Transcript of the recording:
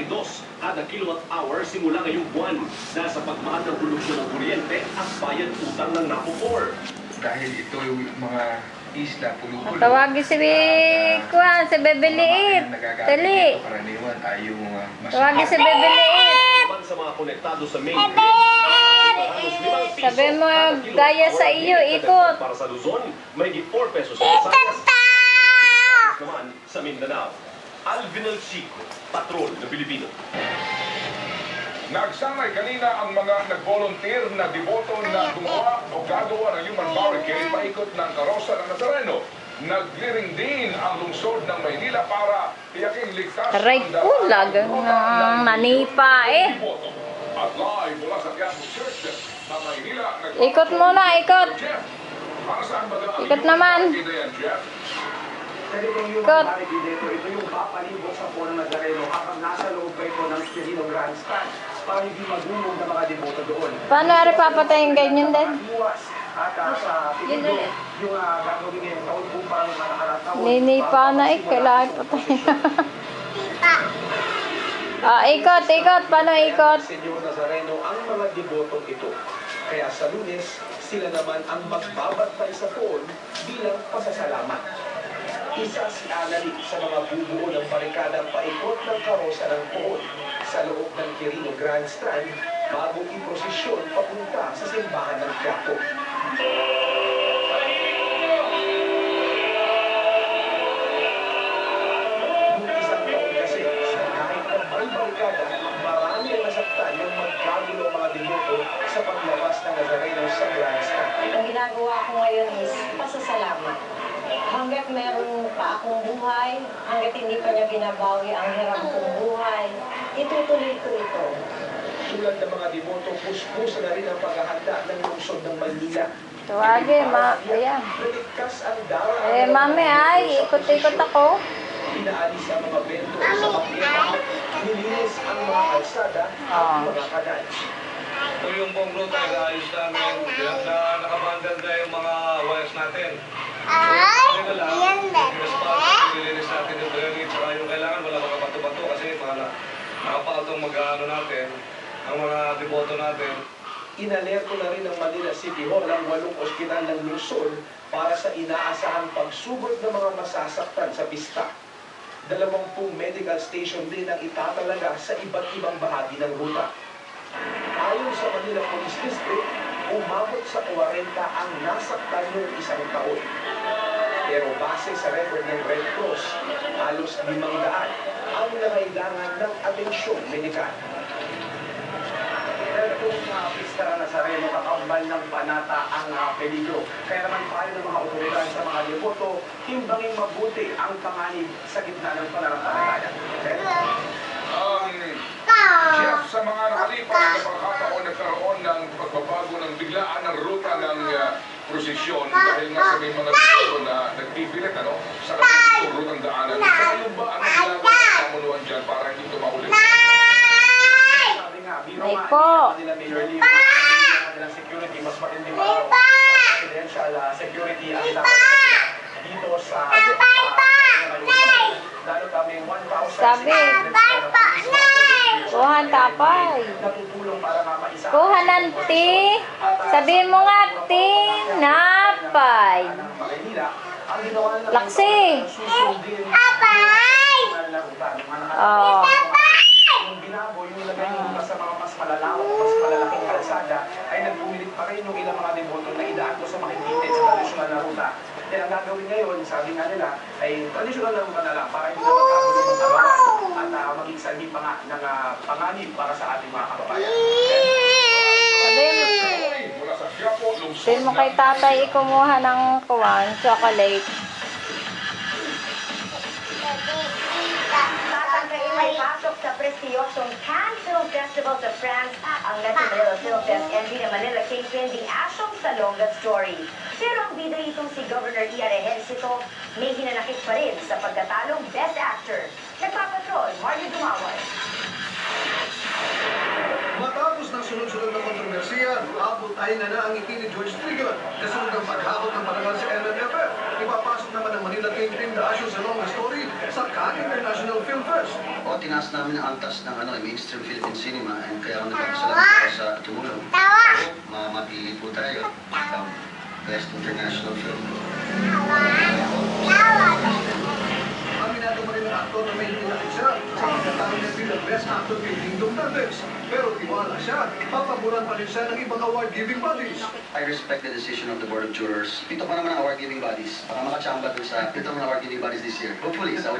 kada kilowatt-hour simula ngayong buwan. Nasa pagmahal ng produksyon ng kuryente at bayad utang ng NAPO4. Dahil ito yung mga isla, pulo-pulo. Tawagin si Kuan, si Bebe Liit. Dali. Karaniwan ay yung Tawagin si Bebe Liit. Sa mga konektado sa main grid, Sabi mo, gaya sa iyo, ikot. Para sa Luzon, may 4 pesos sa Visayas. Naman sa Mindanao. Alvin El Chico, patrol ng Pilipino. Nagsamay kanina ang mga nag-volunteer na deboto na gumawa o gagawa ng human barricade paikot ng karosa ng Nazareno. Nagliring din ang lungsod ng Maynila para tiyaking ligtas Aray ko, lagang nanipa eh. At live mula sa Quiapo Church na Maynila. Ikot muna, ikot. Para saan ba Ikot naman. Jeff? Ikot. Ito yung papalibot sa Puno Nazareno habang nasa loob pa ito ng Quirino Grandstand para hindi magulong ng mga deboto doon. Paano ari papatayin ganyan din? At sa Pilipino, yung gagawin ngayong taon po parang nakaraang taon. Ninipa na eh, kailangan patayin. Ikot, ikot. Paano ikot? Senyor Nazareno ang mga debotong ito. Kaya sa Lunes, sila naman ang magbabantay sa poon bilang pasasalamat. Isa si Anali sa mga bubuo ng barikadang paikot ng karosa ng poon sa loob ng Quirino Grandstand bago iprosesyon papunta sa simbahan ng Quiapo. Noong isang taon kasi, kahit na may barikada, marami ang nasaktan yung magkagulo ang mga deboto sa paglabas ng Nazareno sa Grandstand. Ang ginagawa ko ngayon is pasasalamat. Hanggat meron pa akong buhay, hanggat hindi pa niya binabawi ang hirap kong buhay, itutuloy ko ito. Tulad ng mga deboto, puspusa na rin ang paghahanda ng lungsod ng Maynila. Tawagin, ayan. Naligtas ang darang Mami ay, ikot-ikot ako. Pinaalis ang mga bento sa makina, nilinis ang mga kalsada at mga kanal. Ito yung buong ruta, ayos namin, nakabandal na yung mga wires natin. Nilinis natin yung drainage, saka yung kailangan wala mga bato-bato kasi nakapatong mag-ano natin, ang mga deboto natin. Inalerto na rin ng Manila City Hall ang 8 ospital ng Luzon para sa inaasahang pagsugod ng mga masasaktan sa pista. 20 medical station din ang itatalaga sa iba't ibang bahagi ng ruta. Ayon sa Manila Police District, umabot sa 40 ang nasaktan noong isang taon. Pero base sa record ng Red Cross, halos 500 ang nangailangan ng atensyong medikal. Itong pista ng Nazareno, kakambal ng panata ang peligro. Kaya naman payo ng mga otoridad sa mga deboto, timbangin mabuti ang panganib sa gitna ng pananampalataya. Jeff, sa mga nakalipas na pagkakataon nagkaroon ng pagbabago ng biglaan ng ruta ng prosesyon dahil nga sa may mga dito na nagpipilit sa kanilang rutang daanan. Ngayon ba ang ginagawa ng pamunuan dyan para hindi ito maulit? Sabi nga, biro nga nila Mayor Lim, kanilang security, mas matindi pa raw presidential security ang dapat dito sa lalo kami 1,000 Sabi, kuhan tapay. natutulong para nga maisa Kuhanan ti. Sabi mo nga ti, napay. ang ginawa nila Laksi. susundin Oh. yung binago, yung lagay yung sa mga mas malalawak, mas malalaking kalsada, ay nagpumilit pa rin yung ilang mga deboto na idaan ko sa makikitid sa tradisyonal na ruta. Kaya ang gagawin ngayon, sabi nga nila, ay tradisyonal na ruta na lang para hindi na magkagulo ng tabangan at maging sanhi pa nga ng panganib para sa ating mga kababayan. Mula sa Quiapo, lungsod Sabi mo kay tatay ikumuha ng kuwan, chocolate. Tatanggain may pasok sa prestiyosong Cannes Film Festival sa France ang Latin Manila Film Fest MV ng Manila Kingpin, The Ashong Salonga Story. Pero ang bida itong si Governor Ian Ejercito may hinanakit pa rin sa pagkatalong Best Actor. Nagpapatrol, Mario Dumaway. Matapos ng sunod-sunod na kontrobersiya, abot ay na ang ngiti ni George Trigon kasunod ng paghakot ng parangal sa MMFF. Ipapasok naman ng Manila Kingpin The Ashong Salonga Story sa Cannes International Film Fest. O tinaas namin ang antas ng mainstream Philippine cinema and kaya ako nagpapasalamat ako sa tumulong. Mapili po tayo. Best international film. Aminado mo rin ang aktor na may nilakit siya sa pagkatawag niya bilang Best Actor kay Dingdong Dantes. Pero tiwala siya, papaboran pa rin siya ng ibang award-giving bodies. I respect the decision of the Board of Jurors. 7 pa naman ang award-giving bodies. Baka makachamba dun sa 7 award-giving bodies this year. Hopefully, sa